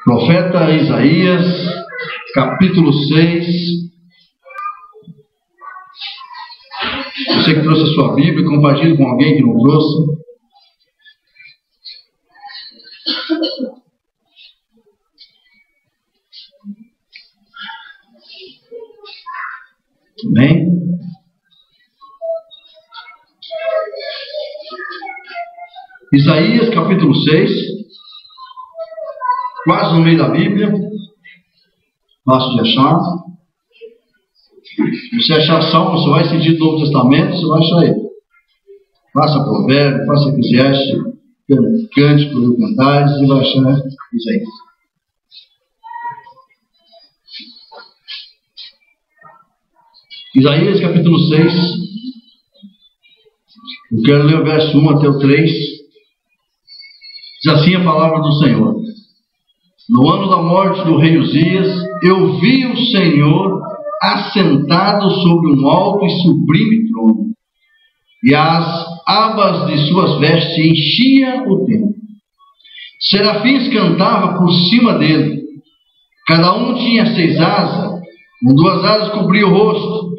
Profeta Isaías, capítulo 6. Você que trouxe a sua Bíblia, compartilhe com alguém que não trouxe. Amém? Isaías, capítulo 6. Quase no meio da Bíblia. Fácil de achar. Se você achar Salmo, você vai sentir o Novo Testamento, você vai achar ele. Faça Provérbio, faça Eclesiastes, Cântico do Cantares e vai achar Isaías. Isaías capítulo 6. Eu quero ler o verso 1 até o 3. Diz assim a palavra do Senhor. No ano da morte do rei Uzias, eu vi o Senhor assentado sobre um alto e sublime trono, e as abas de suas vestes enchiam o templo. Serafins cantavam por cima dele. Cada um tinha 6 asas, com 2 asas cobria o rosto,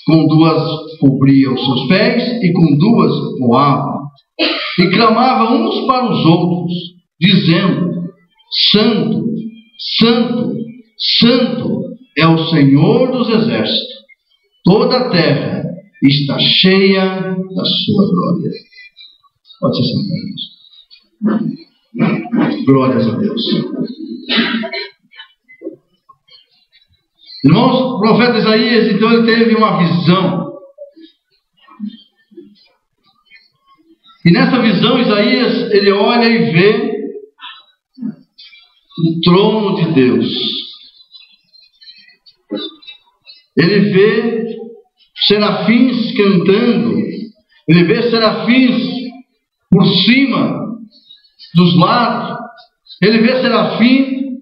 com 2 cobria os seus pés, e com 2 voava. E clamava uns para os outros, dizendo: Santo, Santo, Santo é o Senhor dos exércitos. Toda a terra está cheia da sua glória. Pode ser sentado. Glórias a Deus. Irmãos, o profeta Isaías, então, ele teve uma visão. E nessa visão, Isaías, ele olha e vê o trono de Deus. Ele vê serafins cantando. Ele vê serafins por cima, dos lados. Ele vê serafim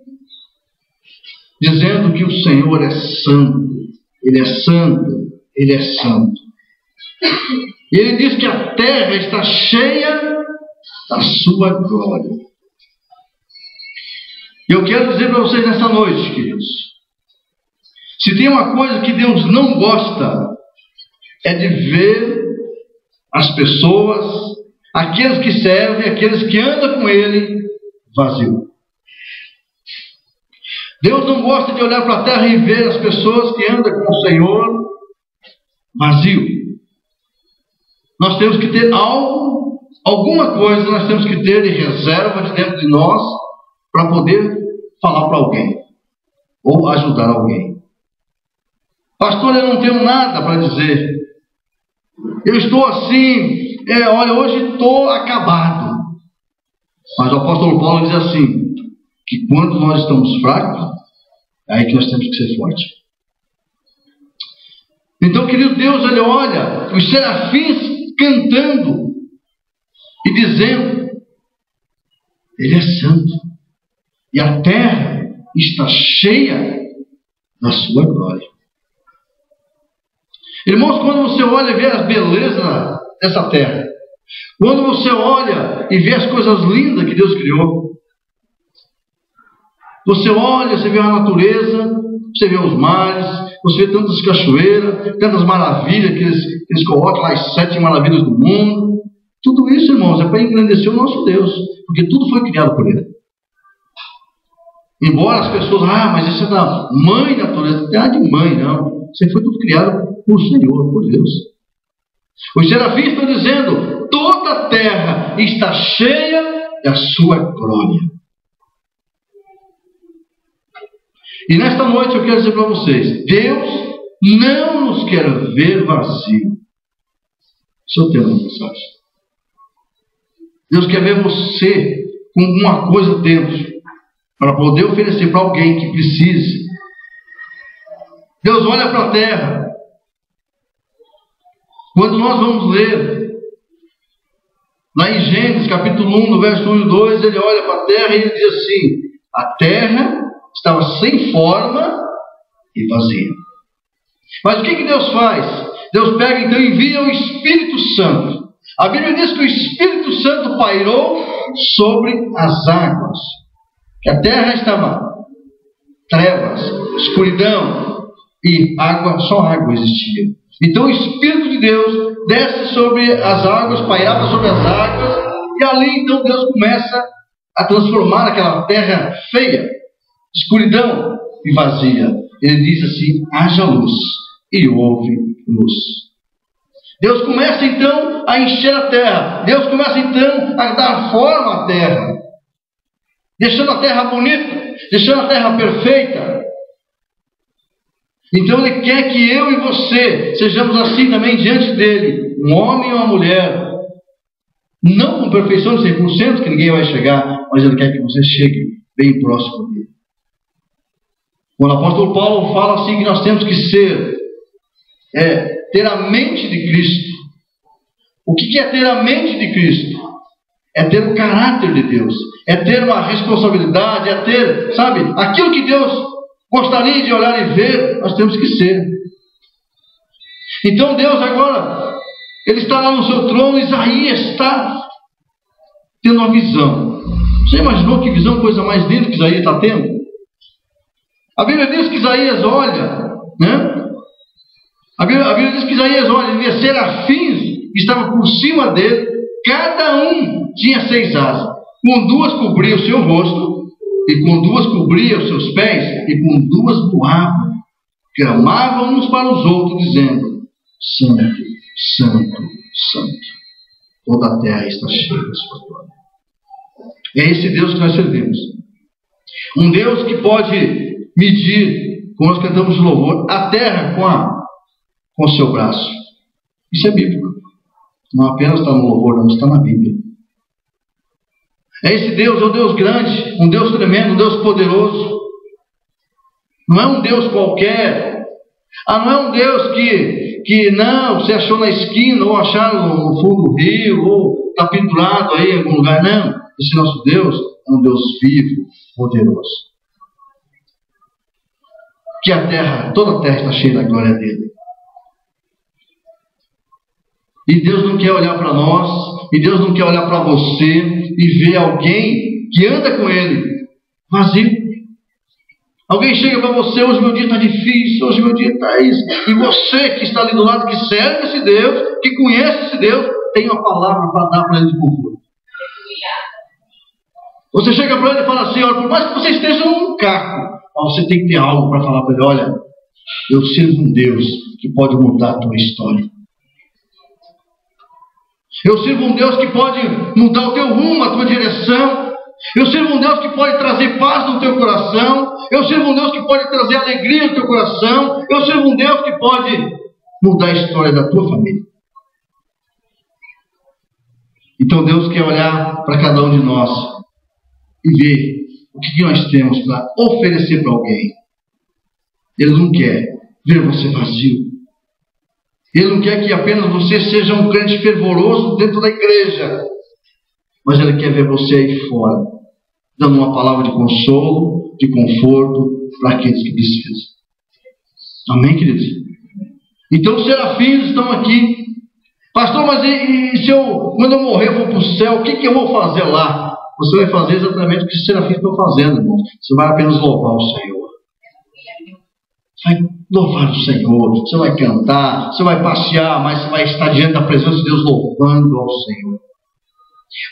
dizendo que o Senhor é santo. Ele é santo. Ele é santo. E ele diz que a terra está cheia da sua glória. E eu quero dizer para vocês nessa noite, queridos, se tem uma coisa que Deus não gosta, é de ver as pessoas, aqueles que servem, aqueles que andam com Ele, vazio. Deus não gosta de olhar para a terra e ver as pessoas que andam com o Senhor vazio. Nós temos que ter algo, alguma coisa nós temos que ter de reserva de dentro de nós, para poder falar para alguém, ou ajudar alguém. Pastor, eu não tenho nada para dizer. Eu estou assim, olha, hoje estou acabado. Mas o apóstolo Paulo diz assim, que quando nós estamos fracos, é aí que nós temos que ser fortes. Então, querido Deus, ele olha os serafins cantando e dizendo: Ele é santo. E a terra está cheia da sua glória. Irmãos, quando você olha e vê a beleza dessa terra, quando você olha e vê as coisas lindas que Deus criou, você olha, você vê a natureza, você vê os mares, você vê tantas cachoeiras, tantas maravilhas que eles colocam lá, as 7 maravilhas do mundo. Tudo isso, irmãos, é para engrandecer o nosso Deus, porque tudo foi criado por Ele. Embora as pessoas, mas isso é da mãe natureza. Não tem nada de mãe, não. Isso foi tudo criado por Senhor, por Deus. Os serafins estão dizendo: toda a terra está cheia da sua glória. E nesta noite eu quero dizer para vocês: Deus não nos quer ver vazio. Esse é o tema da mensagem. Deus quer ver você com alguma coisa dentro, para poder oferecer para alguém que precise. Deus olha para a terra. Quando nós vamos ler lá em Gênesis capítulo 1, no verso 1 e 2, ele olha para a terra e ele diz assim: a terra estava sem forma e vazia. Mas o que Deus faz? Deus pega então e envia o Espírito Santo. A Bíblia diz que o Espírito Santo pairou sobre as águas. que a terra estava trevas, escuridão e água, só água existia. Então o Espírito de Deus desce sobre as águas, pairava sobre as águas, e ali então Deus começa a transformar aquela terra feia, escuridão e vazia. Ele diz assim: haja luz, e houve luz. Deus começa então a encher a terra. Deus começa então a dar forma à terra, deixando a terra bonita, deixando a terra perfeita. Então Ele quer que eu e você sejamos assim também diante dEle, um homem ou uma mulher, não com perfeição de 100%, que ninguém vai chegar, mas Ele quer que você chegue bem próximo dEle. Quando o apóstolo Paulo fala assim que nós temos que ser, ter a mente de Cristo. O que é ter a mente de Cristo? É ter o caráter de Deus, é ter uma responsabilidade, é ter, sabe, aquilo que Deus gostaria de olhar e ver, nós temos que ser. Então Deus agora, Ele está lá no seu trono. Isaías está tendo uma visão. Você imaginou que visão, coisa mais linda que Isaías está tendo? A Bíblia diz que Isaías olha, né? A Bíblia diz que Isaías olha, ele vê serafins que estavam por cima dele, cada um tinha 6 asas, com 2 cobria o seu rosto, e com 2 cobria os seus pés, e com 2 voavam, clamavam uns para os outros, dizendo: Santo, Santo, Santo, toda a terra está cheia da sua glória. É esse Deus que nós servimos. Um Deus que pode medir, como nós cantamos de louvor, a terra com o seu braço. Isso é bíblico. Não apenas está no louvor, não, está na Bíblia. É esse Deus, é um Deus grande, um Deus tremendo, um Deus poderoso. Não é um Deus qualquer. Não é um Deus que não, você achou na esquina, ou acharam no fundo do rio, ou está pendurado aí em algum lugar. Não. Esse nosso Deus é um Deus vivo, poderoso. Que a terra, toda a terra está cheia da glória dele. E Deus não quer olhar para nós, e Deus não quer olhar para você e ver alguém que anda com Ele vazio. Alguém chega para você: hoje meu dia está difícil, hoje meu dia está isso. E você que está ali do lado, que serve esse Deus, que conhece esse Deus, tem uma palavra para dar para ele de conforto. Você chega para ele e fala assim: olha, por mais que você esteja num caco, você tem que ter algo para falar para ele. Olha, eu sirvo um Deus que pode mudar a tua história. Eu sirvo um Deus que pode mudar o teu rumo, a tua direção. Eu sirvo um Deus que pode trazer paz no teu coração. Eu sirvo um Deus que pode trazer alegria no teu coração. Eu sirvo um Deus que pode mudar a história da tua família. Então Deus quer olhar para cada um de nós e ver o que nós temos para oferecer para alguém. Ele não quer ver você vazio. Ele não quer que apenas você seja um crente fervoroso dentro da igreja, mas Ele quer ver você aí fora, dando uma palavra de consolo, de conforto para aqueles que precisam. Amém, queridos? Então os serafins estão aqui. Pastor, mas quando eu morrer eu vou para o céu, o que eu vou fazer lá? Você vai fazer exatamente o que os serafins estão fazendo, irmãos. Você vai apenas louvar o Senhor. Vai louvar o Senhor, você vai cantar, você vai passear, mas você vai estar diante da presença de Deus louvando ao Senhor.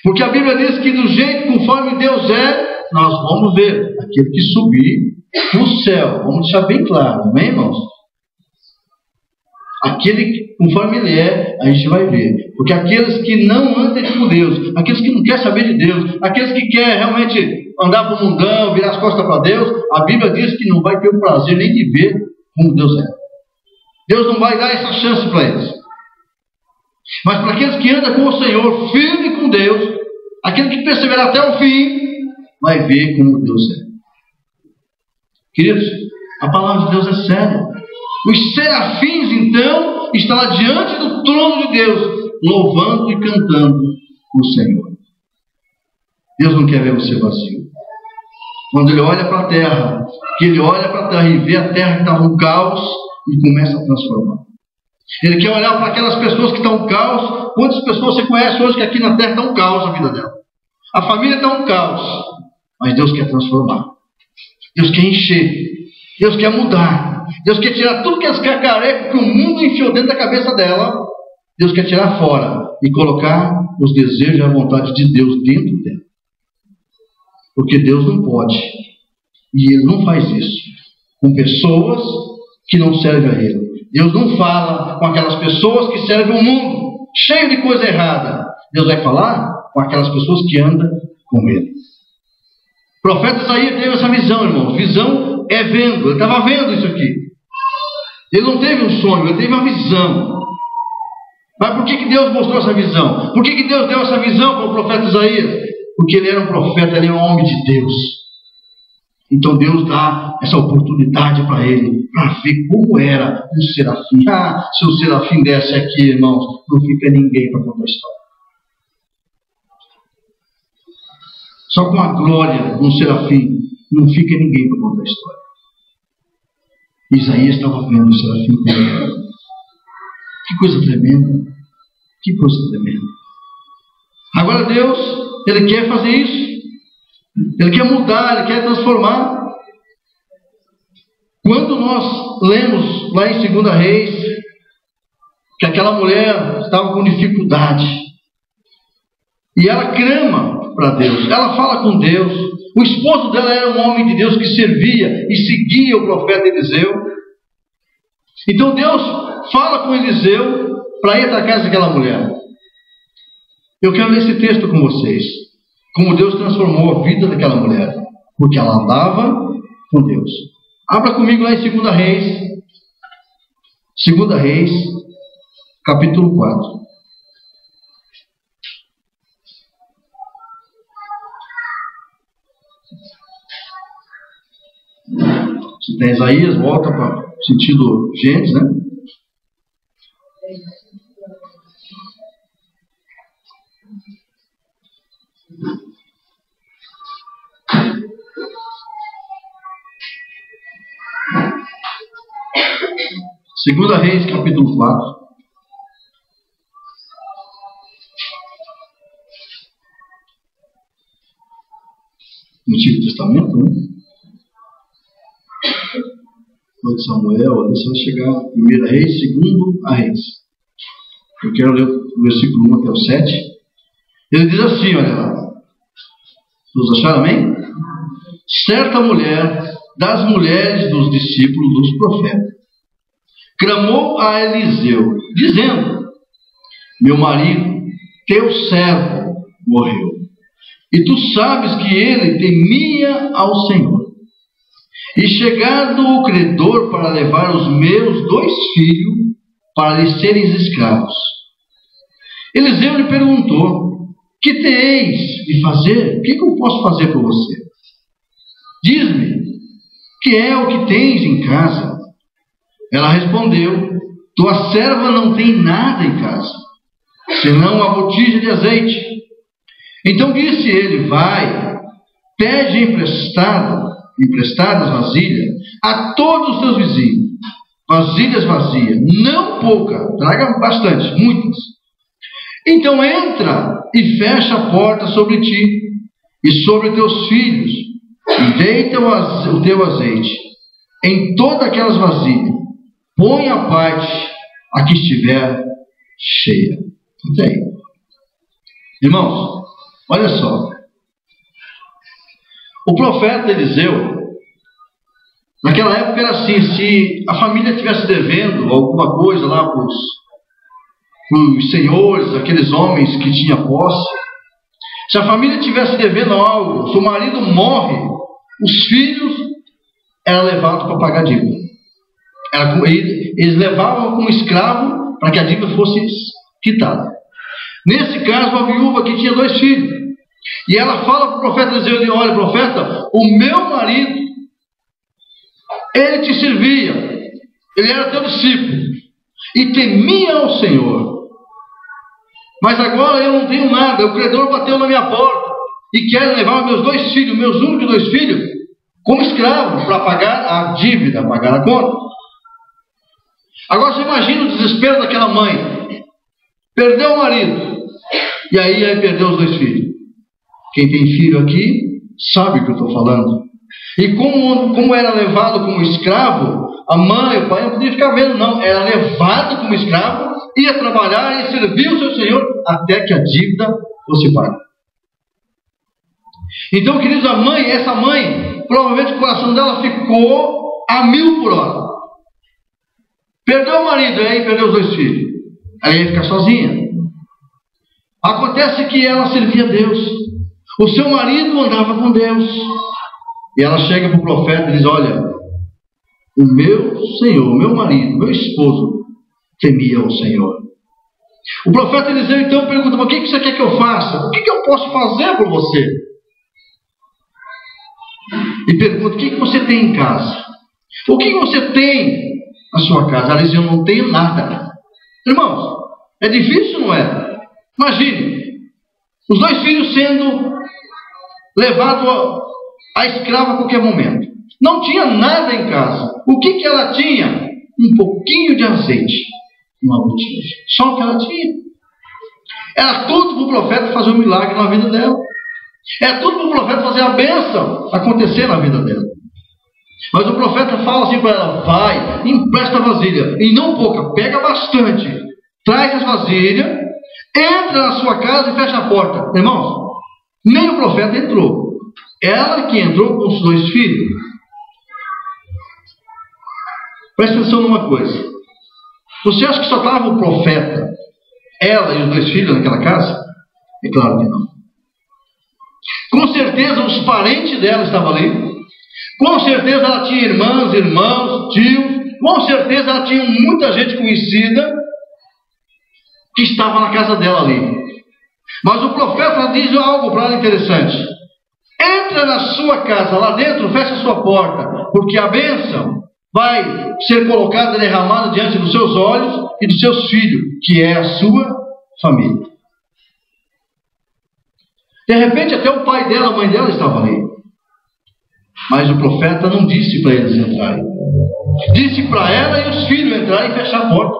Porque a Bíblia diz que do jeito conforme Deus é, nós vamos ver aquele que subir no céu. Vamos deixar bem claro, amém, irmãos? Aquele que, conforme Ele é, a gente vai ver. Porque aqueles que não andam com Deus, aqueles que não querem saber de Deus, aqueles que querem realmente andar para o mundão, virar as costas para Deus, a Bíblia diz que não vai ter o prazer nem de ver como Deus é. Deus não vai dar essa chance para eles. Mas para aqueles que andam com o Senhor, firme com Deus, aquele que perseverar até o fim, vai ver como Deus é. Queridos, a palavra de Deus é séria. Os serafins, então, estão lá diante do trono de Deus, louvando e cantando o Senhor. Deus não quer ver você vazio. Quando Ele olha para a terra, que Ele olha para a terra e vê a terra que está um caos e começa a transformar. Ele quer olhar para aquelas pessoas que estão um caos. Quantas pessoas você conhece hoje que aqui na terra está um caos a vida dela? A família está um caos. Mas Deus quer transformar. Deus quer encher. Deus quer mudar. Deus quer tirar tudo que as cacarecas que o mundo enfiou dentro da cabeça dela. Deus quer tirar fora e colocar os desejos e a vontade de Deus dentro dela. Porque Deus não pode. E Ele não faz isso com pessoas que não servem a Ele. Deus não fala com aquelas pessoas que servem o mundo, cheio de coisa errada. Deus vai falar com aquelas pessoas que andam com Ele. O profeta Isaías teve essa visão, irmãos. Visão é vendo. Ele estava vendo isso aqui. Ele não teve um sonho, ele teve uma visão. Mas por que Deus mostrou essa visão? Por que Deus deu essa visão para o profeta Isaías? Porque ele era um profeta, ele é um homem de Deus. Então Deus dá essa oportunidade para ele, para ver como era um serafim. Se o serafim desce aqui, irmãos, não fica ninguém para contar a história. Só com a glória de um serafim, não fica ninguém para contar a história. Isaías estava vendo o serafim com ele. Que coisa tremenda. Que coisa tremenda. Agora Deus, Ele quer fazer isso. Ele quer mudar, Ele quer transformar. Quando nós lemos lá em 2 Reis, que aquela mulher estava com dificuldade, e ela clama para Deus, ela fala com Deus. O esposo dela era um homem de Deus que servia e seguia o profeta Eliseu. Então Deus fala com Eliseu para ir até a casa daquela mulher. Eu quero ler esse texto com vocês. Como Deus transformou a vida daquela mulher. Porque ela andava com Deus. Abra comigo lá em 2 Reis. 2 Reis, capítulo 4. Se tem Isaías, volta para o sentido Gênesis, né? Segunda Reis, capítulo 4. No Antigo Testamento, né? Foi de Samuel, ali você vai chegar a 1 Reis, 2 Reis. Eu quero ler o versículo 1 até o 7. Ele diz assim, olha lá. Todos acharam, amém? Certa mulher das mulheres dos discípulos dos profetas clamou a Eliseu, dizendo: meu marido, teu servo, morreu. E tu sabes que ele temia ao Senhor. E chegado o credor para levar os meus 2 filhos para lhes serem escravos, Eliseu lhe perguntou: que teis de fazer? O que eu posso fazer por você? Diz-me, que é o que tens em casa? Ela respondeu: tua serva não tem nada em casa, senão uma botija de azeite. Então disse ele: vai, pede emprestadas vasilhas a todos os teus vizinhos, vasilhas vazias, não pouca, traga bastante, muitas. Então entra e fecha a porta sobre ti e sobre teus filhos, e deita o teu azeite em todas aquelas vasilhas. Põe a parte a que estiver cheia. Até aí. Irmãos, olha só. O profeta Eliseu, naquela época era assim: se a família estivesse devendo alguma coisa lá para os senhores, aqueles homens que tinham posse, se a família estivesse devendo algo, se o marido morre, os filhos eram levados para pagar a dívida. Eles levavam como escravo para que a dívida fosse quitada. Nesse caso, a viúva que tinha 2 filhos, e ela fala para o profeta Eliseu: olha, profeta, o meu marido, ele te servia, ele era teu discípulo e temia ao Senhor, mas agora eu não tenho nada, o credor bateu na minha porta e quer levar meus 2 filhos, meus únicos 2 filhos, como escravo para pagar a dívida, pagar a conta. Agora você imagina o desespero daquela mãe. Perdeu o marido, e aí perdeu os 2 filhos. Quem tem filho aqui sabe o que eu estou falando. E como era levado como escravo, a mãe, o pai não podia ficar vendo, não. Era levado como escravo, ia trabalhar e servir o seu senhor até que a dívida fosse paga. Então, queridos, essa mãe, provavelmente o coração dela ficou a 1000 por hora. Perdeu o marido, aí perdeu os 2 filhos. Aí ia ficar sozinha. Acontece que ela servia a Deus. O seu marido andava com Deus. E ela chega para o profeta e diz: olha, o meu senhor, o meu marido, meu esposo, temia o Senhor. O profeta Eliseu então pergunta: mas o que você quer que eu faça? O que eu posso fazer por você? E pergunta: o que você tem em casa? O que você tem na sua casa? Ela diz: eu não tenho nada. Irmãos, é difícil, não é? Imagine, os 2 filhos sendo levados a escrava a qualquer momento. Não tinha nada em casa. O que ela tinha? Um pouquinho de azeite, uma botija. Só o que ela tinha. Era tudo para o profeta fazer um milagre na vida dela. Era tudo para o profeta fazer a bênção acontecer na vida dela. Mas o profeta fala assim para ela: vai, empresta a vasilha, e não pouca, pega bastante, traz as vasilhas, entra na sua casa e fecha a porta. Irmãos, nem o profeta entrou. Ela que entrou com os 2 filhos. Presta atenção numa coisa. Você acha que só estava o profeta, ela e os 2 filhos naquela casa? É claro que não. Com certeza os parentes dela estavam ali. Com certeza ela tinha irmãs, irmãos, tios. Com certeza ela tinha muita gente conhecida que estava na casa dela ali. Mas o profeta diz algo para ela interessante: entra na sua casa, lá dentro, fecha a sua porta, porque a bênção vai ser colocada, derramada diante dos seus olhos e dos seus filhos, que é a sua família. De repente até o pai dela, a mãe dela estava ali. Mas o profeta não disse para eles entrarem. Disse para ela e os filhos entrarem e fechar a porta.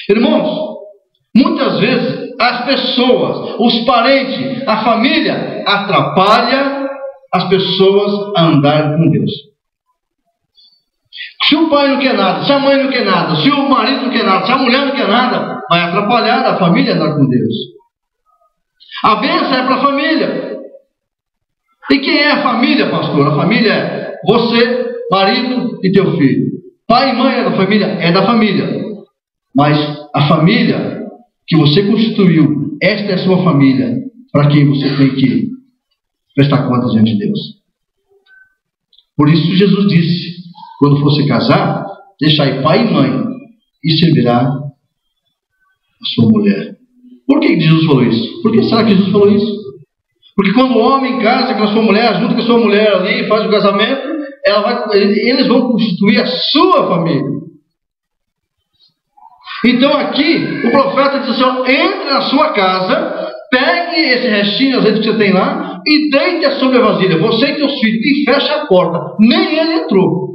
Irmãos, muitas vezes as pessoas, os parentes, a família atrapalha as pessoas a andar com Deus. Se o pai não quer nada, se a mãe não quer nada, se o marido não quer nada, se a mulher não quer nada, vai atrapalhar a família a andar com Deus. A bênção é para a família. E quem é a família, pastor? A família é você, marido e teu filho. Pai e mãe é da família? É da família. Mas a família que você constituiu, esta é a sua família, para quem você tem que prestar contas diante de Deus. Por isso Jesus disse: quando você casar, deixai pai e mãe e servirá a sua mulher. Por que Jesus falou isso? Por que será que Jesus falou isso? Porque quando o homem casa com a sua mulher, junto com a sua mulher ali, faz o casamento, eles vão constituir a sua família. Então aqui, o profeta diz assim: entre na sua casa, pegue esse restinho de azeite que você tem lá e deite sobre a vasilha, você e teus filhos, e fecha a porta. Nem ele entrou.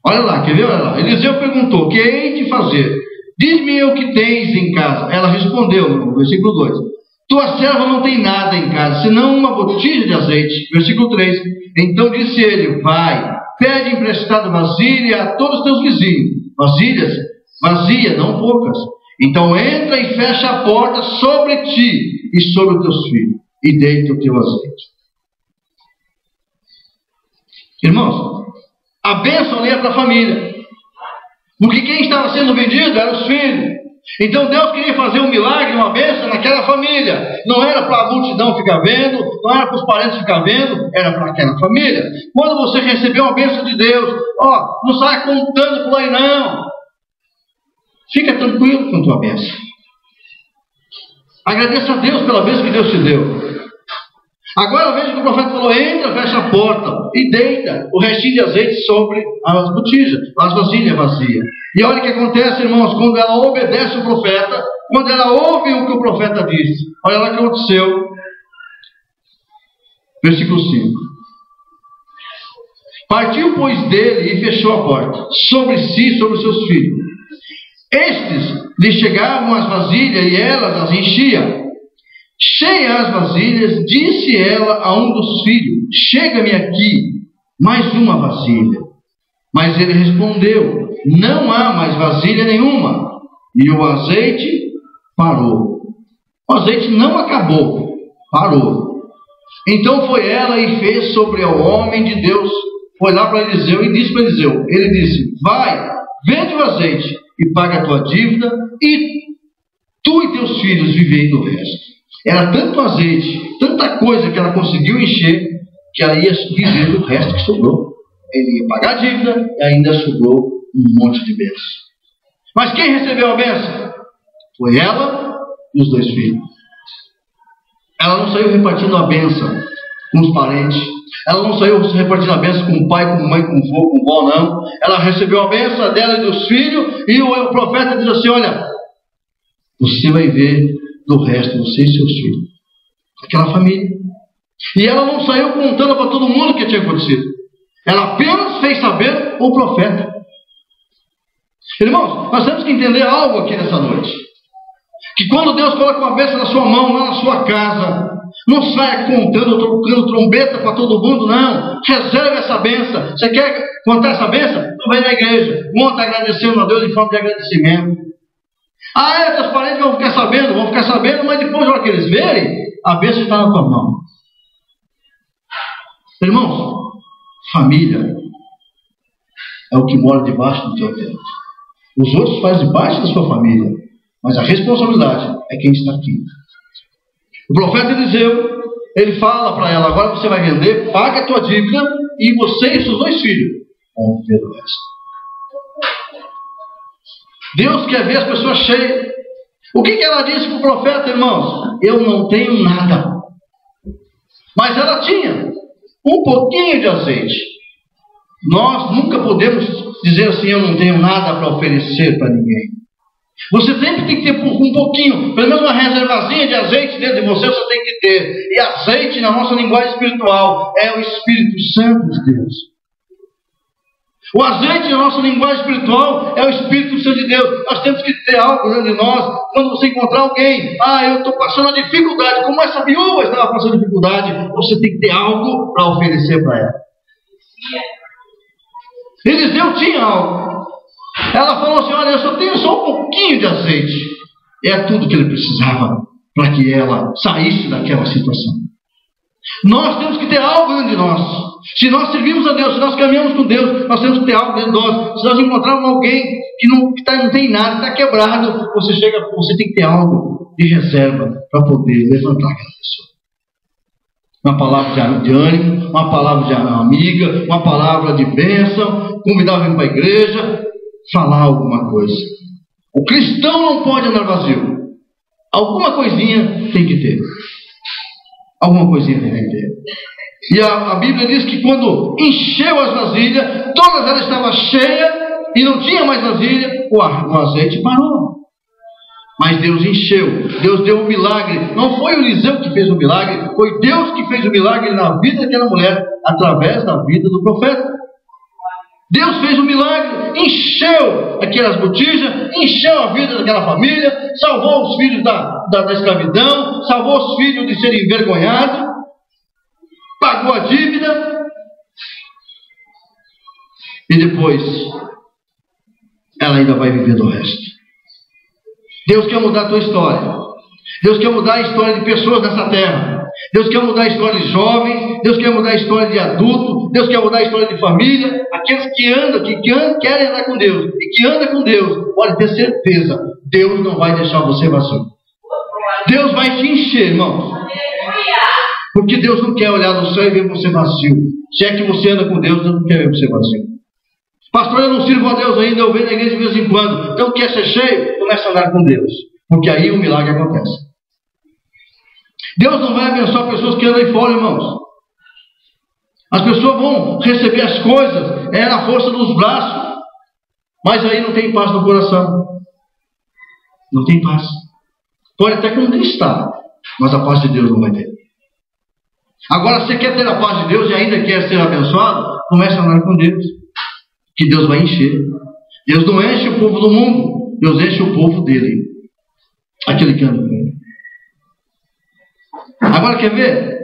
Olha lá, quer ver? Olha lá. Eliseu perguntou: que hei de fazer? Diz-me o que tens em casa. Ela respondeu, no versículo 2: tua serva não tem nada em casa, senão uma botija de azeite. Versículo 3: então disse ele: vai, pede emprestado vasilha a todos os teus vizinhos. Vasilhas vazias, não poucas. Então entra e fecha a porta sobre ti e sobre os teus filhos, e deita o teu azeite. Irmãos, a bênção ali é para a família. Porque quem estava sendo vendido eram os filhos. Então Deus queria fazer um milagre, uma bênção naquela família. Não era para a multidão ficar vendo, não era para os parentes ficar vendo, era para aquela família. Quando você recebeu uma bênção de Deus, não saia contando por aí não. Fica tranquilo com a tua bênção. Agradeça a Deus pela bênção que Deus te deu. Agora veja que o profeta falou: entra, fecha a porta e deita o restinho de azeite sobre as botijas, as vasilhas vazias. E olha o que acontece, irmãos, quando ela obedece o profeta, quando ela ouve o que o profeta disse. Olha lá o que aconteceu. Versículo 5: partiu, pois, dele e fechou a porta sobre si e sobre os seus filhos. Estes lhe chegavam as vasilhas e ela as enchia. Cheia as vasilhas, disse ela a um dos filhos: chega-me aqui mais uma vasilha. Mas ele respondeu: não há mais vasilha nenhuma. E o azeite parou. O azeite não acabou, parou. Então foi ela e fez sobre o homem de Deus. Foi lá para Eliseu e disse para Eliseu. Ele disse: vai, vende o azeite e paga a tua dívida, e tu e teus filhos vivei do resto. Era tanto azeite, tanta coisa que ela conseguiu encher, que ela ia viver do resto que sobrou. Ele ia pagar a dívida e ainda sobrou um monte de bênçãos. Mas quem recebeu a bênção? Foi ela e os 2 filhos. Ela não saiu repartindo a bênção com os parentes. Ela não saiu repartindo a bênção com o pai, com a mãe, com o vô, com o vó, não. Ela recebeu a bênção dela e dos filhos, e o profeta diz assim: olha, você vai ver do resto, você e seus filhos. Aquela família. E ela não saiu contando para todo mundo o que tinha acontecido. Ela apenas fez saber o profeta. Irmãos, nós temos que entender algo aqui nessa noite. Que quando Deus coloca uma bênção na sua mão, lá na sua casa, não saia contando, tocando trombeta para todo mundo, não. Reserve essa bênção. Você quer contar essa bênção? Então vem na igreja. Monta agradecendo a Deus em forma de agradecimento. Teus parentes vão ficar sabendo, mas depois, na hora que eles verem, a bênção está na tua mão. Irmãos, família é o que mora debaixo do teu teto. Os outros fazem parte da sua família, mas a responsabilidade é quem está aqui. O profeta Eliseu, ele fala para ela: agora você vai vender, paga a tua dívida, e você e seus 2 filhos vão viver o resto. Deus quer ver as pessoas cheias. O que ela disse para o profeta, irmãos? Eu não tenho nada. Mas ela tinha um pouquinho de azeite. Nós nunca podemos dizer assim: eu não tenho nada para oferecer para ninguém. Você sempre tem que ter um pouquinho, pelo menos uma reservazinha de azeite dentro de você tem que ter. E azeite, na nossa linguagem espiritual, é o Espírito Santo de Deus. O azeite na nossa linguagem espiritual é o Espírito Santo de Deus. Nós temos que ter algo dentro de nós. Quando você encontrar alguém: eu estou passando a dificuldade, como essa viúva estava passando dificuldade, você tem que ter algo para oferecer para ela. Eliseu tinha algo. Ela falou assim: olha, eu só tenho só um pouquinho de azeite. É tudo que ele precisava para que ela saísse daquela situação. Nós temos que ter algo dentro de nós. Se nós servimos a Deus, se nós caminhamos com Deus, nós temos que ter algo dentro de nós. Se nós encontrarmos alguém que não tem nada, está quebrado, você tem que ter algo de reserva para poder levantar aquela pessoa. Uma palavra de ânimo, uma palavra de amiga, uma palavra de bênção, convidar alguém para a igreja, falar alguma coisa. O cristão não pode andar vazio. Alguma coisinha tem que ter. Alguma coisinha tem que ter. E a Bíblia diz que quando encheu as vasilhas, todas elas estavam cheias e não tinha mais vasilha, o azeite parou. Mas Deus encheu, Deus deu um milagre. Não foi o Eliseu que fez o milagre, foi Deus que fez o milagre na vida daquela mulher, através da vida do profeta. Deus fez um milagre, encheu aquelas botijas, encheu a vida daquela família, salvou os filhos da escravidão, salvou os filhos de serem envergonhados, pagou a dívida, e depois ela ainda vai viver do resto. Deus quer mudar a tua história. Deus quer mudar a história de pessoas nessa terra. Deus quer mudar a história de jovens. Deus quer mudar a história de adultos. Deus quer mudar a história de família. Aqueles que andam, querem andar com Deus e que andam com Deus, pode ter certeza, Deus não vai deixar você vazio. Deus vai te encher, irmãos. Porque Deus não quer olhar no céu e ver você vazio. Se é que você anda com Deus, Deus não quer ver você vazio. Pastor, eu não sirvo a Deus ainda, eu venho na igreja de vez em quando. Então quer ser cheio? Começa a andar com Deus. Porque aí o milagre acontece. Deus não vai abençoar pessoas que andam aí fora, irmãos. As pessoas vão receber as coisas, na força dos braços. Mas aí não tem paz no coração. Não tem paz. Pode até conquistar, mas a paz de Deus não vai ter. Agora, se você quer ter a paz de Deus e ainda quer ser abençoado, comece a andar com Deus. Que Deus vai encher. Deus não enche o povo do mundo, Deus enche o povo dele. Aquele que anda com ele. Agora, quer ver?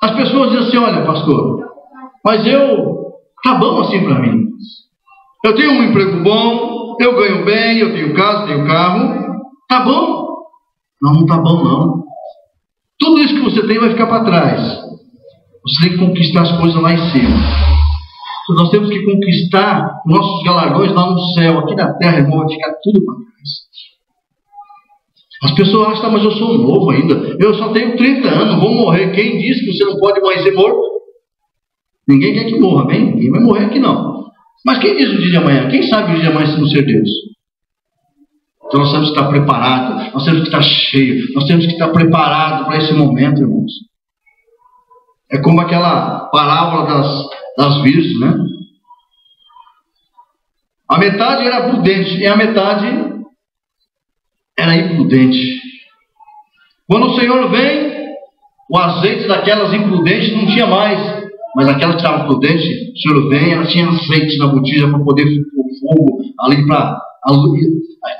As pessoas dizem assim: olha, pastor, mas tá bom assim para mim. Eu tenho um emprego bom, eu ganho bem, eu tenho casa, tenho carro. Tá bom? Não tá bom não. Tudo isso que você tem vai ficar para trás. Você tem que conquistar as coisas lá em cima. Nós temos que conquistar nossos galardões lá no céu. Aqui na terra, irmão, vai ficar tudo para trás. As pessoas acham: mas eu sou novo ainda, eu só tenho 30 anos, vou morrer. Quem disse que você não pode mais ser morto? Ninguém quer que morra, bem? Ninguém vai morrer aqui não. Mas quem diz o dia de amanhã? Quem sabe o dia de amanhã se não ser Deus? Então nós temos que estar preparados, nós temos que estar cheios, nós temos que estar preparados para esse momento, irmãos. É como aquela parábola das virgens, né? A metade era prudente e a metade era imprudente. Quando o Senhor vem, o azeite daquelas imprudentes não tinha mais, mas aquelas que estavam prudentes, o Senhor vem, ela tinha azeite na botija para poder pôr fogo ali para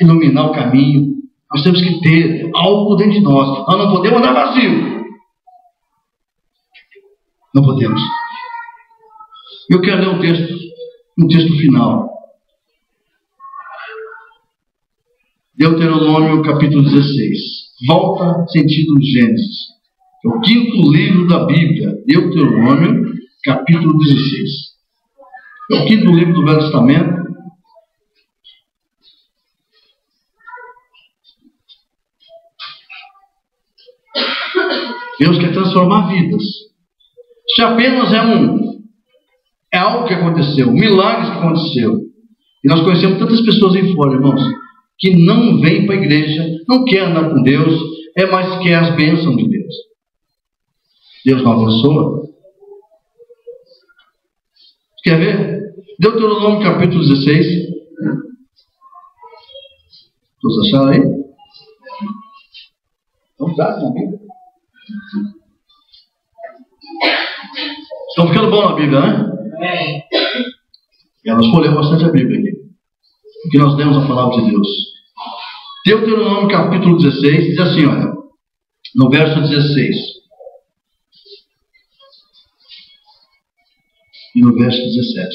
iluminar o caminho. Nós temos que ter algo dentro de nós. Nós não podemos andar vazio. Não podemos. Eu quero ler um texto final. Deuteronômio capítulo 16. Volta sentido Gênesis. É o 5º livro da Bíblia. Deuteronômio capítulo 16. É o 5º livro do Velho Testamento. Deus quer transformar vidas. Isso apenas é algo que aconteceu, milagres que aconteceu. E nós conhecemos tantas pessoas aí fora, irmãos, que não vêm para a igreja, não quer andar com Deus, mas quer as bênçãos de Deus. Deus não abençoa. Quer ver? Deuteronômio capítulo 16. Todos acharam aí? Vamos dar na Bíblia. Estão ficando bom na Bíblia, né? Nós folhamos bastante a Bíblia aqui, porque nós lemos a palavra de Deus. Deuteronômio capítulo 16 diz assim, olha, no verso 16 e no verso 17,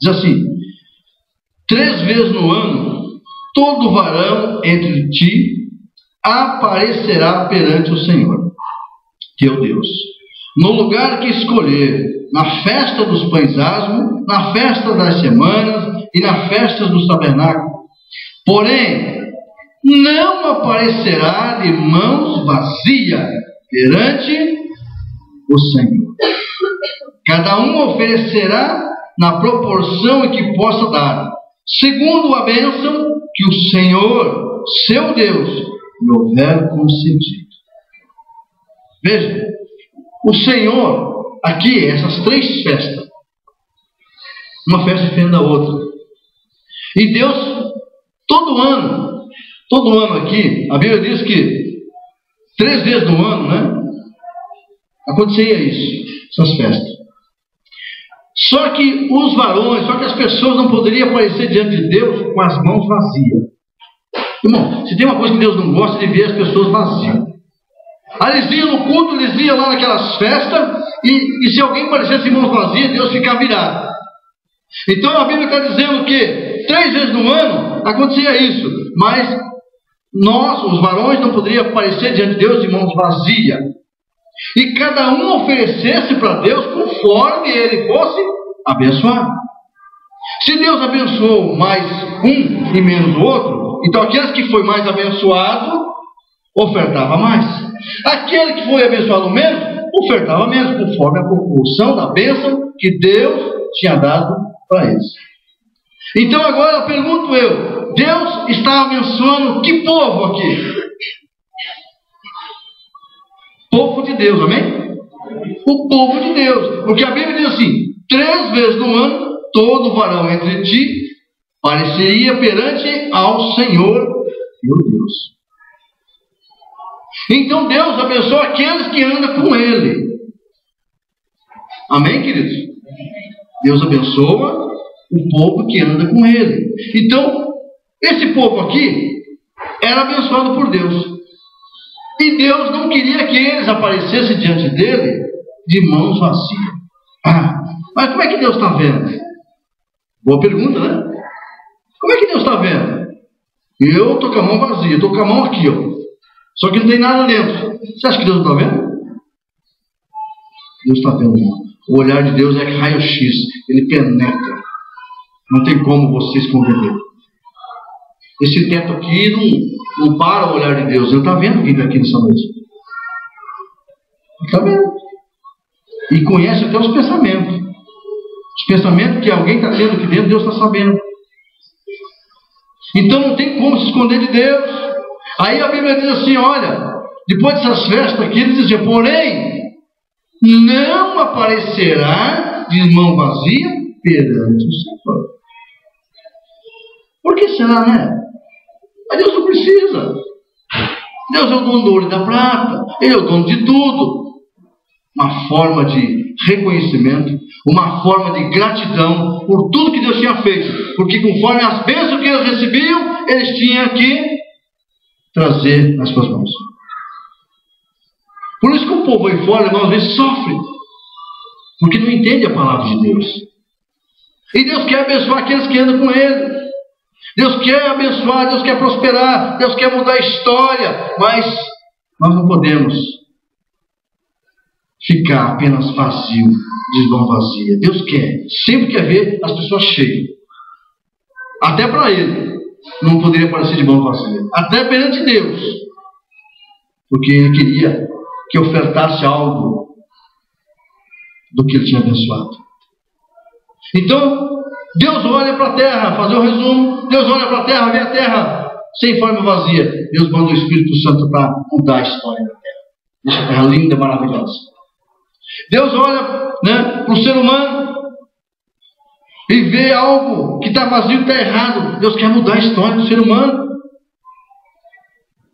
diz assim: 3 vezes no ano todo varão entre ti aparecerá perante o Senhor teu Deus, no lugar que escolher, na festa dos pães asmos, na festa das semanas e na festa dos tabernáculos. Porém, não aparecerá de mãos vazias perante o Senhor. Cada um oferecerá na proporção em que possa dar, segundo a bênção que o Senhor, seu Deus, lhe houver concedido. Veja, o Senhor, aqui, essas 3 festas, uma festa diferente da outra. E Deus, todo ano aqui, a Bíblia diz que 3 vezes no ano, né? Acontecia isso, essas festas. Só que os varões, só que as pessoas não poderiam aparecer diante de Deus com as mãos vazias. Irmão, se tem uma coisa que Deus não gosta, de ver as pessoas vazias. Aí eles iam no culto, eles iam lá naquelas festas, e se alguém parecesse mãos vazias, Deus ficava virado. Então a Bíblia está dizendo que 3 vezes no ano acontecia isso, mas nós, os varões, não poderiam aparecer diante de Deus de mãos vazias. E cada um oferecesse para Deus conforme ele fosse abençoado. Se Deus abençoou mais um e menos o outro, então aqueles que foi mais abençoado ofertava mais. Aquele que foi abençoado menos, ofertava menos, conforme a proporção da bênção que Deus tinha dado para eles. Então agora pergunto eu, Deus está abençoando que povo aqui? Povo de Deus, amém? O povo de Deus. Porque a Bíblia diz assim: 3 vezes no ano, todo varão entre ti pareceria perante ao Senhor, teu Deus. Então Deus abençoa aqueles que andam com Ele. Amém, queridos? Deus abençoa o povo que anda com Ele. Então, esse povo aqui era abençoado por Deus. E Deus não queria que eles aparecessem diante dele de mãos vazias. Mas como é que Deus está vendo? Boa pergunta, né? Como é que Deus está vendo? Eu estou com a mão vazia, estou com a mão aqui, ó. Só que não tem nada dentro. Você acha que Deus não está vendo? Deus está vendo, irmão. O olhar de Deus é raio-x. Ele penetra. Não tem como você esconder dele. Esse teto aqui não para o olhar de Deus. Ele está vendo quem está aqui nessa noite. Ele está vendo. E conhece até os pensamentos. Os pensamentos que alguém está tendo aqui dentro, Deus está sabendo. Então não tem como se esconder de Deus. Aí a Bíblia diz assim, olha, depois dessas festas aqui, ele diz assim, porém, não aparecerá de mão vazia perante o Senhor. Por que será, né? Mas Deus não precisa. Deus é o dono do ouro e da prata. Ele é o dono de tudo. Uma forma de reconhecimento, uma forma de gratidão por tudo que Deus tinha feito. Porque conforme as bênçãos que eles recebiam, eles tinham que trazer nas suas mãos. Por isso que o povo aí fora, irmãos, às vezes sofre. Porque não entende a palavra de Deus. E Deus quer abençoar aqueles que andam com Ele. Deus quer abençoar, Deus quer prosperar, Deus quer mudar a história. Mas nós não podemos ficar apenas vazio, de mão vazia. Deus sempre quer ver as pessoas cheias. Até para Ele não poderia aparecer de mão vazia. Até perante Deus. Porque Ele queria que ofertasse algo do que Ele tinha abençoado. Então, Deus olha para a terra, fazer o resumo. Deus olha para a terra, vê a terra sem forma vazia. Deus manda o Espírito Santo para mudar a história da terra. Deixa a terra linda, maravilhosa. Deus olha, né, para o ser humano e vê algo que está vazio, está errado. Deus quer mudar a história do ser humano.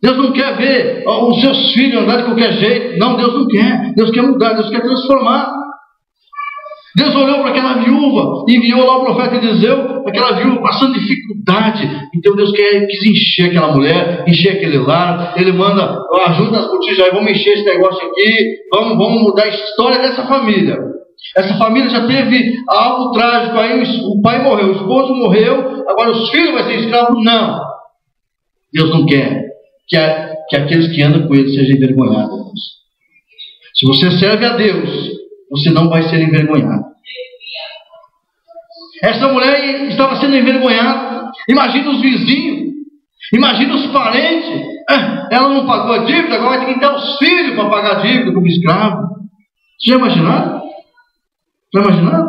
Deus não quer ver os seus filhos andar de qualquer jeito. Não, Deus não quer. Deus quer mudar, Deus quer transformar. Deus olhou para aquela viúva e enviou lá o profeta Eliseu, aquela viúva passando dificuldade. Então Deus quis encher aquela mulher, encher aquele lar. Ele manda, ajuda as botijas aí, vamos encher esse negócio aqui, vamos mudar a história dessa família. Essa família já teve algo trágico, aí o pai morreu, o esposo morreu, agora os filhos vão ser escravos. Não, Deus não quer que aqueles que andam com Ele sejam envergonhados. Se você serve a Deus, você não vai ser envergonhado. Essa mulher estava sendo envergonhada. Imagina os vizinhos, imagina os parentes. Ela não pagou a dívida, agora vai ter que dar os filhos para pagar a dívida como escravo. Você já imaginou? Já imaginou?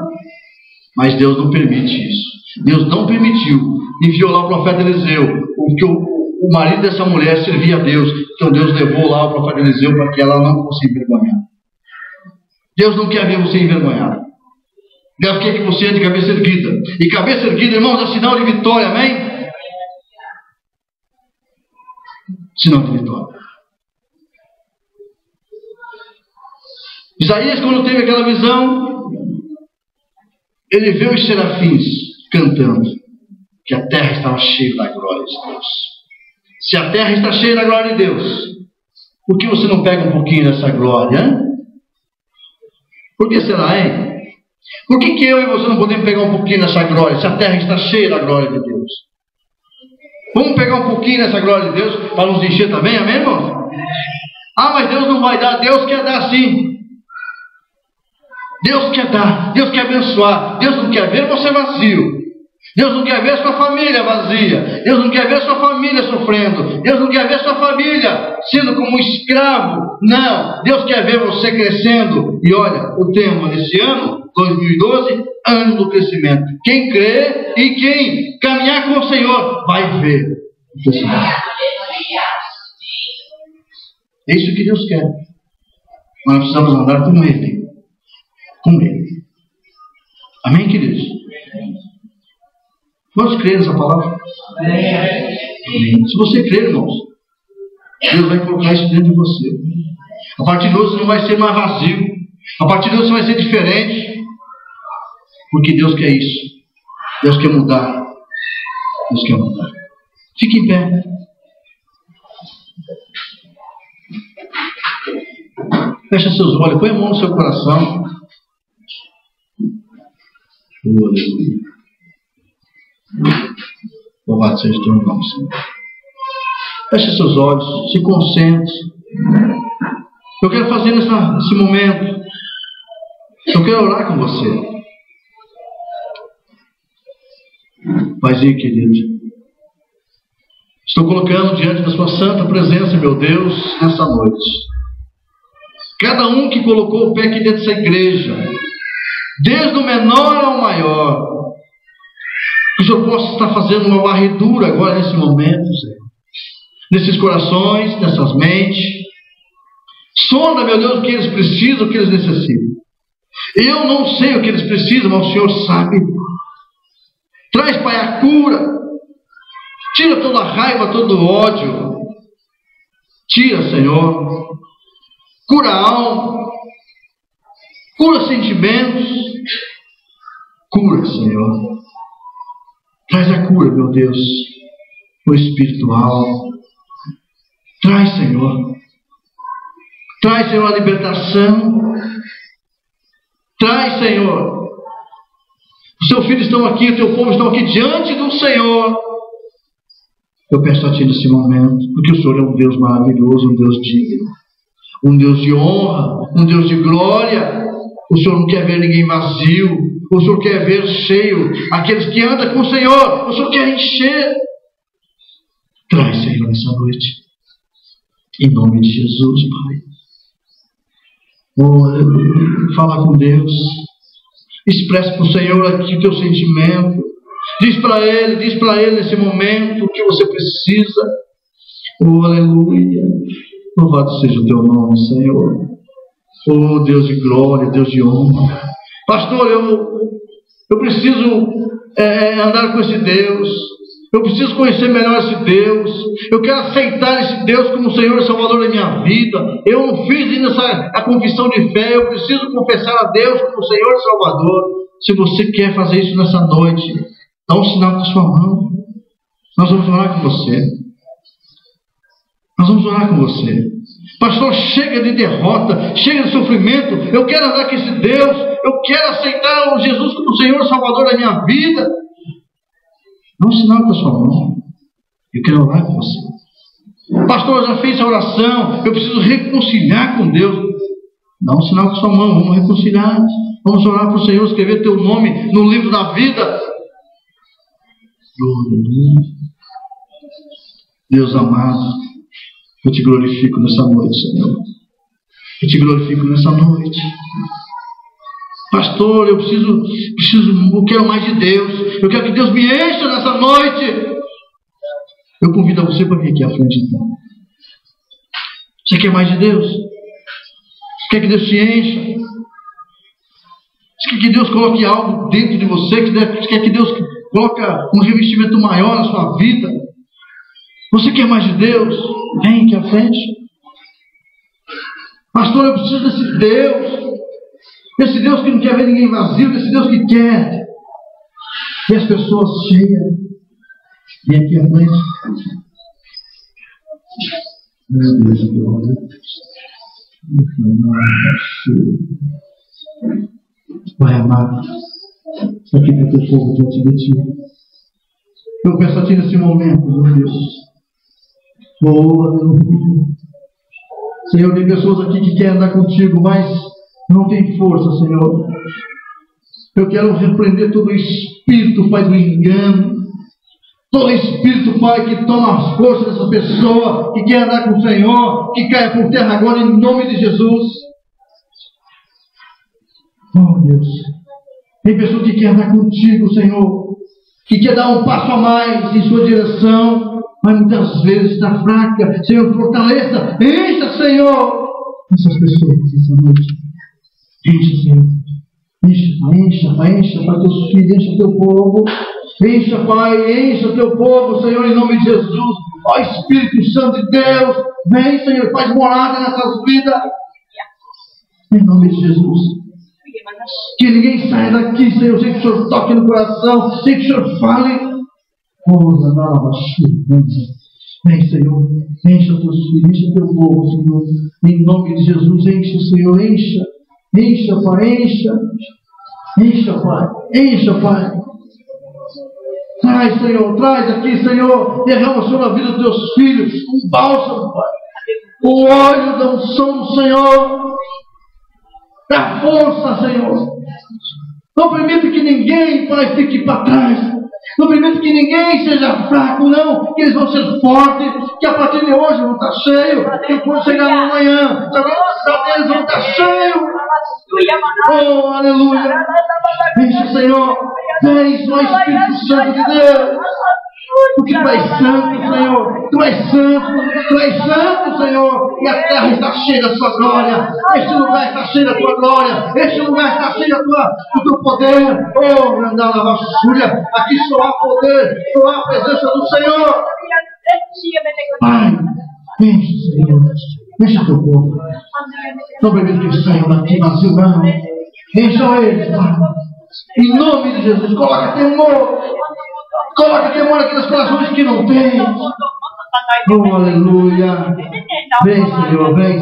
Mas Deus não permite isso. Deus não permitiu. Enviou lá o profeta Eliseu, porque o marido dessa mulher servia a Deus. Então Deus levou lá o profeta Eliseu para que ela não fosse envergonhada. Deus não quer ver você envergonhado. Deus quer que você ande de cabeça erguida. E cabeça erguida, irmãos, é sinal de vitória, amém? Sinal de vitória. Isaías, quando teve aquela visão, ele viu os serafins cantando que a terra estava cheia da glória de Deus. Se a terra está cheia da glória de Deus, por que você não pega um pouquinho dessa glória, hein? Por que será, hein? Por que eu e você não podemos pegar um pouquinho dessa glória, se a terra está cheia da glória de Deus? Vamos pegar um pouquinho dessa glória de Deus para nos encher também, amém, irmão? Mas Deus não vai dar. Deus quer dar sim. Deus quer dar, Deus quer abençoar. Deus não quer ver você vazio. Deus não quer ver sua família vazia. Deus não quer ver sua família sofrendo. Deus não quer ver sua família sendo como um escravo. Não, Deus quer ver você crescendo. E olha, o tema desse ano, 2012, ano do crescimento. Quem crê e quem caminhar com o Senhor vai ver o crescimento. É isso que Deus quer. Nós precisamos andar com Ele. Com Ele. Amém, queridos? Vamos crer nessa palavra? Amém. Se você crer, irmãos, Deus vai colocar isso dentro de você. A partir de hoje você não vai ser mais vazio. A partir de hoje você vai ser diferente. Porque Deus quer isso. Deus quer mudar. Deus quer mudar. Fique em pé. Fecha seus olhos, põe a mão no seu coração. Aleluia. Louvado seja o teu nome, Senhor. Feche seus olhos, se concentre. Eu quero fazer nesse momento. Eu quero orar com você. Paizinho querido, estou colocando diante da sua santa presença, meu Deus, nessa noite. Cada um que colocou o pé aqui dentro dessa igreja, desde o menor ao maior, que o Senhor possa estar fazendo uma varredura agora nesse momento, Senhor. Nesses corações, nessas mentes. Sonda, meu Deus, o que eles precisam, o que eles necessitam. Eu não sei o que eles precisam, mas o Senhor sabe. Traz, Pai, a cura. Tira toda a raiva, todo o ódio. Tira, Senhor. Cura a alma. Cura sentimentos. Cura, Senhor. Traz a cura, meu Deus, o espiritual. Traz, Senhor. Traz, Senhor, a libertação. Traz, Senhor. Os teus filhos estão aqui, o teu povo estão aqui diante do Senhor. Eu peço a Ti nesse momento, porque o Senhor é um Deus maravilhoso, um Deus digno, um Deus de honra, um Deus de glória. O Senhor não quer ver ninguém vazio. O Senhor quer ver cheio aqueles que andam com o Senhor. O Senhor quer encher. Traz, Senhor, nessa noite. Em nome de Jesus, Pai. Oh, aleluia. Fala com Deus. Expressa para o Senhor aqui o teu sentimento. Diz para Ele nesse momento o que você precisa. Oh, aleluia. Louvado seja o teu nome, Senhor. Oh, Deus de glória, Deus de honra. Pastor, eu preciso andar com esse Deus. Eu preciso conhecer melhor esse Deus. Eu quero aceitar esse Deus como Senhor e Salvador da minha vida. Eu não fiz ainda a confissão de fé. Eu preciso confessar a Deus como Senhor e Salvador. Se você quer fazer isso nessa noite, dá um sinal com a sua mão. Nós vamos orar com você. Nós vamos orar com você. Pastor, chega de derrota, chega de sofrimento. Eu quero andar com esse Deus. Eu quero aceitar o Jesus como Senhor e Salvador da minha vida. Dá um sinal com a sua mão. Eu quero orar com você. Pastor, eu já fiz a oração. Eu preciso reconciliar com Deus. Dá um sinal com a sua mão. Vamos reconciliar. Vamos orar para o Senhor escrever teu nome no livro da vida. Deus amado, eu te glorifico nessa noite, Senhor. Eu te glorifico nessa noite. Pastor, eu quero mais de Deus. Eu quero que Deus me encha nessa noite. Eu convido você para vir aqui à frente, então. Você quer mais de Deus? Você quer que Deus te encha? Você quer que Deus coloque algo dentro de você? Você quer que Deus coloque um revestimento maior na sua vida? Você quer mais de Deus? Vem aqui à frente. Pastor, eu preciso desse Deus. Esse Deus que não quer ver ninguém vazio, esse Deus que quer ver as pessoas cheias. Vem aqui à frente. Meu Deus, glória. Pai amado, aqui está teu povo diante de Ti. Eu peço a Ti nesse momento, meu Deus. Oh, aleluia. Senhor, tem pessoas aqui que querem andar contigo, mas não tem força, Senhor. Eu quero repreender todo o espírito, Pai, do engano. Todo espírito, Pai, que toma a força dessa pessoa, que quer andar com o Senhor, que caia por terra agora em nome de Jesus. Oh, Deus. Tem pessoa que quer andar contigo, Senhor, que quer dar um passo a mais em sua direção, mas muitas vezes está fraca. Senhor, fortaleça, encha, Senhor, essas pessoas essa noite. Encha, Senhor. Encha, Pai, teus filhos, encha teu povo. Encha, Pai, encha teu povo, Senhor, em nome de Jesus. Ó Espírito Santo de Deus, vem, Senhor, faz morada nessas vidas. Em nome de Jesus. Que ninguém saia daqui, Senhor, sem que o Senhor toque no coração, sem que o Senhor fale. Vem, Senhor, encha teus filhos, encha teu povo, Senhor. Em nome de Jesus, enche, Senhor, encha. Encha, Pai, encha. Encha, Pai, encha, Pai. Traz, Senhor, traz aqui, Senhor. Derrama, Senhor, na vida dos teus filhos. Um bálsamo, Pai. O óleo da unção do Senhor. Dá força, Senhor. Não permita que ninguém, Pai, fique para trás. Não permita que ninguém seja fraco, não. Que eles vão ser fortes. Que a partir de hoje vão estar cheios. Que quando chegar amanhã, eles vão estar cheios. Oh, aleluia. Enche, Senhor. Vem, ó Espírito Santo de Deus. Porque Tu és santo, Senhor. Tu és santo. Tu és santo, Senhor. E a terra está cheia da Sua glória. Este lugar está cheio da Tua glória. Este lugar está cheio do Teu poder. Oh, grandala vassúria. Aqui só há poder. Só há a presença do Senhor. Pai, enche, Senhor. Enche Teu povo. Não permita que eles saiam daqui vazio, não. Encha eles, Pai. Em nome de Jesus. Coloca temor. Coloca temor aqui nos corações que não tem. Oh, aleluia. Vem, Senhor, vem,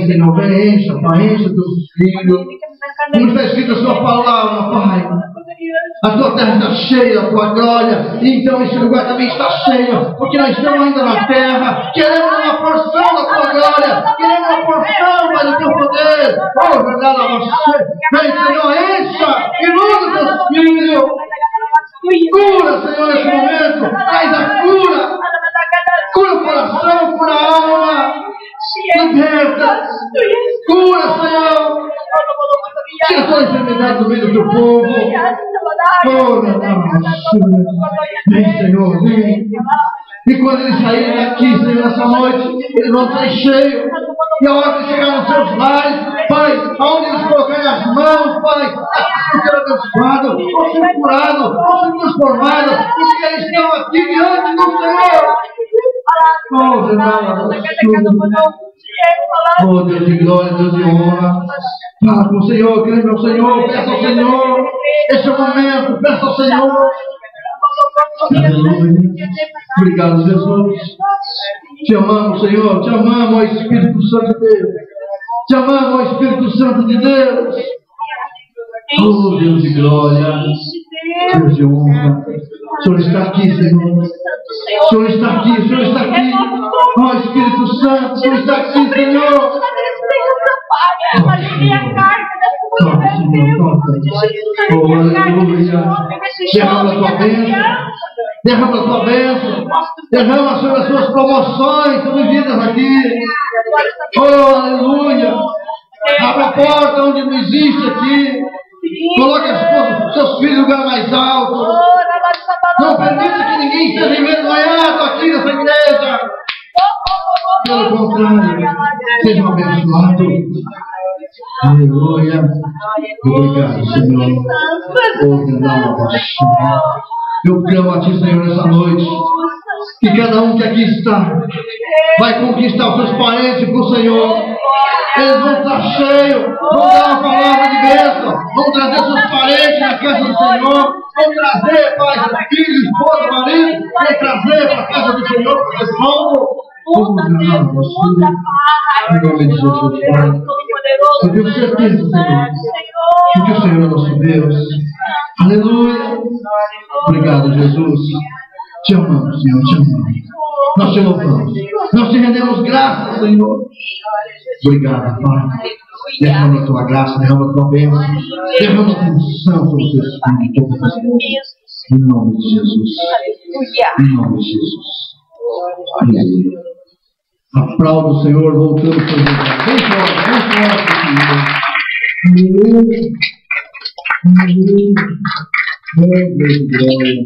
encha, Pai, encha teus filhos. Como está escrito a Sua palavra, Pai. A Tua terra está cheia da Tua glória. Então esse lugar também está cheio. Porque nós estamos ainda na terra. Queremos uma porção da Tua glória. Queremos uma porção, Pai, do Teu poder. Oh, verdade, você. Vem, Senhor, encha. Iluda teus filhos. Cura, Senhor, nesse momento. Traz a cura. Cura o coração, cura a alma. Liberta. Cura, Senhor. Tira toda a enfermidade do meio do Teu povo. Oh, vem, Senhor, vem. E quando eles saírem daqui, Senhor, nessa noite, eles vão sair cheios. E a hora que chegar nos seus lares, Pai, aonde eles colocarem as mãos, Pai, vão ser abençoados, vão ser curados, vão ser transformados, porque eles estão aqui diante do Senhor. Oh, oh, Deus de glória, Deus de honra. Fala com o Senhor, creme ao Senhor, peça ao Senhor. Esse é o momento, peça ao Senhor. Aleluia. Obrigado, Jesus. Te amamos, Senhor. Te amamos, ó Espírito Santo de Deus. Te amamos, ó Espírito Santo de Deus. Oh, Deus de glória. Deus de honra. O Senhor está aqui, Senhor. O Senhor está aqui, o Senhor está aqui. Ó Espírito Santo, o Senhor está aqui, Senhor. Oh, aleluia. Derrama a Tua bênção. Derrama a Tua bênção. Derrama sobre as Suas promoções sobre vidas aqui. Oh, aleluia. Abre a porta onde não existe aqui. Coloque os seus filhos no lugar mais alto. Não permita que ninguém seja envergonhado aqui nessa igreja. Pelo contrário, sejam abençoados. Aleluia. Obrigado, Senhor. Eu clamo a Ti, Senhor, nessa noite. Que cada um que aqui está vai conquistar os seus parentes para o Senhor. Eles vão estar cheios, vão dar uma palavra de bênção, vão trazer seus parentes na casa do Senhor, vão trazer, Pai, filhos, esposa, marido, vão trazer para a casa do Senhor, para esse povo. Em nome de Jesus, Pai. Eu tenho certeza, Senhor, porque o Senhor é nosso Deus. Aleluia. Obrigado, Jesus. Te amamos, Senhor, te amamos. Nós te louvamos. Nós te rendemos graças, Senhor. Obrigado, Pai. Derrama a Tua graça, derrama a Tua bênção. Derrama a Tua unção sobre os Teus filhos. Em nome de Jesus. Em nome de Jesus. Aleluia. Aplauda o Senhor, voltando para o lugar. Vem forte, Senhor. Aleluia. Aleluia. Glória.